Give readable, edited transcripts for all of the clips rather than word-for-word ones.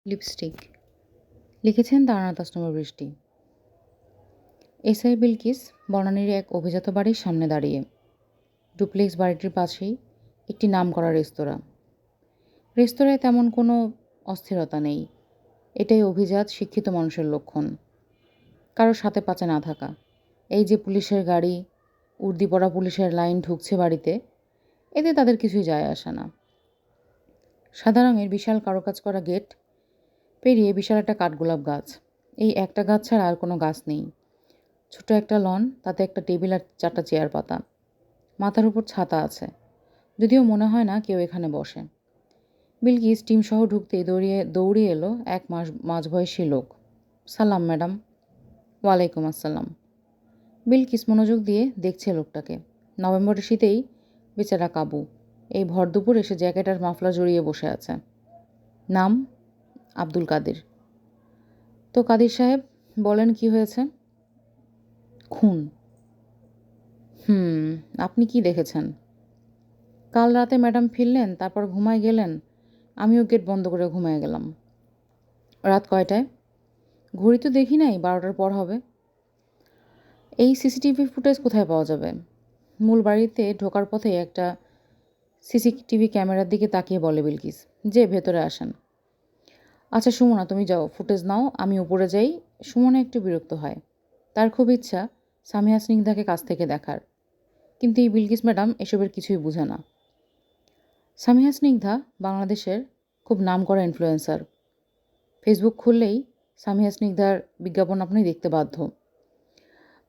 Lipstick লিখেছেন তারানাথ আস্তমর বৃষ্টি। SI Bilkis বনানীর এক অভিজাত বাড়ির সামনে দাঁড়িয়ে। ডুপ্লেক্স বাড়িটির পাশেই একটি নামকরা রেস্তোরাঁয় তেমন কোনো অস্থিরতা নেই। এটাই অভিজাত শিক্ষিত মানুষের লক্ষণ, কারোর সাথে পাচে না থাকা। এই যে পুলিশের গাড়ি, উর্দি পরা পুলিশের লাইন ঢুকছে বাড়িতে, এতে তাদের কিছুই যায় আসে না। সাদা রঙের বিশাল কারুকাজ করা গেট পেরিয়ে বিশাল একটা কাঠগোলাপ গাছ। এই একটা গাছ ছাড়া আর কোনো গাছ নেই। ছোট একটা লন, তাতে একটা টেবিল আর 4টা চেয়ার পাতা। মাথার উপর ছাতা আছে, যদিও মনে হয় না কেউ এখানে বসে। বিলকিস টিমসহ ঢুকতেই দৌড়িয়ে এলো এক মাঝবয়সী লোক। সালাম ম্যাডাম। ওয়ালাইকুম আসসালাম। বিলকিস মনোযোগ দিয়ে দেখছে লোকটাকে। নভেম্বরের শীতেই বেচারা কাবু। এই ভর দুপুর এসে জ্যাকেট আর মাফলার জড়িয়ে বসে আছে। নাম আব্দুল কাদের। তো কাদির সাহেব, বলেন কি হয়েছে? খুন। আপনি কি দেখেছেন? কাল রাতে ম্যাডাম ফিরলেন, তারপর ঘুমায় গেলেন। আমিও গেট বন্ধ করে ঘুমায় গেলাম। রাত কয়টায়? ঘড়ি তো দেখি নাই, 12টার পর হবে। এই সিসিটিভি ফুটেজ কোথায় পাওয়া যাবে? মূল বাড়িতে ঢোকার পথে একটা সিসিটিভি ক্যামেরার দিকে তাকিয়ে বলে বিলকিস, যে ভেতরে আসেন। আচ্ছা সুমনা, তুমি যাও, ফুটেজ নাও, আমি উপরে যাই। সুমনা একটু বিরক্ত হয়। তার খুব ইচ্ছা সামিয়া স্নিগ্ধাকে কাছ থেকে দেখার, কিন্তু এই বিলকিস ম্যাডাম এসবের কিছুই বুঝে না। সামিয়া স্নিগ্ধা বাংলাদেশের খুব নামকরা ইনফ্লুয়েন্সার। ফেসবুক খুললেই সামিয়া স্নিগ্ধার বিজ্ঞাপন আপনি দেখতে বাধ্য।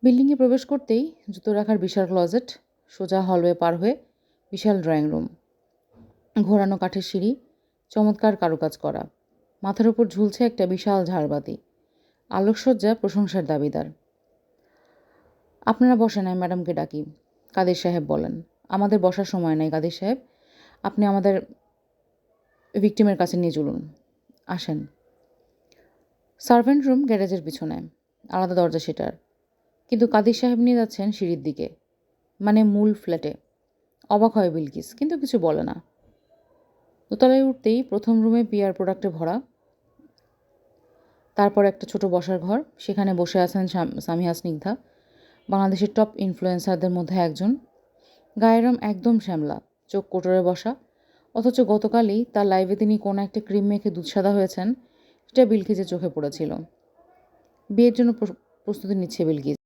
বিল্ডিংয়ে প্রবেশ করতেই জুতো রাখার বিশাল ক্লজেট, সোজা হলওয়ে পার হয়ে বিশাল ড্রয়িং রুম, ঘোরানো কাঠের সিঁড়ি, চমৎকার কারুকাজ করা। মাথার উপর ঝুলছে একটা বিশাল ঝাড়বাতি। আলোকসজ্জা প্রশংসার দাবিদার। আপনারা বসেন, আমি ম্যাডামকে ডাকি। কাদের সাহেব বলেন, আমাদের বসার সময় নাই কাদের সাহেব, আপনি আমাদের ভিকটিমের কাছে নিয়ে চলুন। আসেন। সার্ভেন্ট রুম গ্যারেজের পিছনে, আলাদা দরজা সেটার, কিন্তু কাদির সাহেব নিয়ে যাচ্ছেন সিঁড়ির দিকে, মানে মূল ফ্ল্যাটে। অবাক হয় বিলকিস, কিন্তু কিছু বলে না। দোতলায় উঠতেই প্রথম রুমে পিআর প্রোডাক্টে ভরা। তারপর একটা ছোট বসার ঘর, সেখানে বসে আছেন সামিয়া স্নিগ্ধা, বাংলাদেশের টপ ইনফ্লুয়েন্সারদের মধ্যে একজন। গায়ের রং একদম শ্যামলা, চোখ কোটরে বসা, অথচ গতকালই তার লাইভে তিনি কোনো একটা ক্রিম মেখে দুধসাদা হয়েছেন, সেটা বিলকিসের চোখে পড়েছিল। বিয়ের জন্য প্রস্তুতি নিচ্ছে বিলকিস।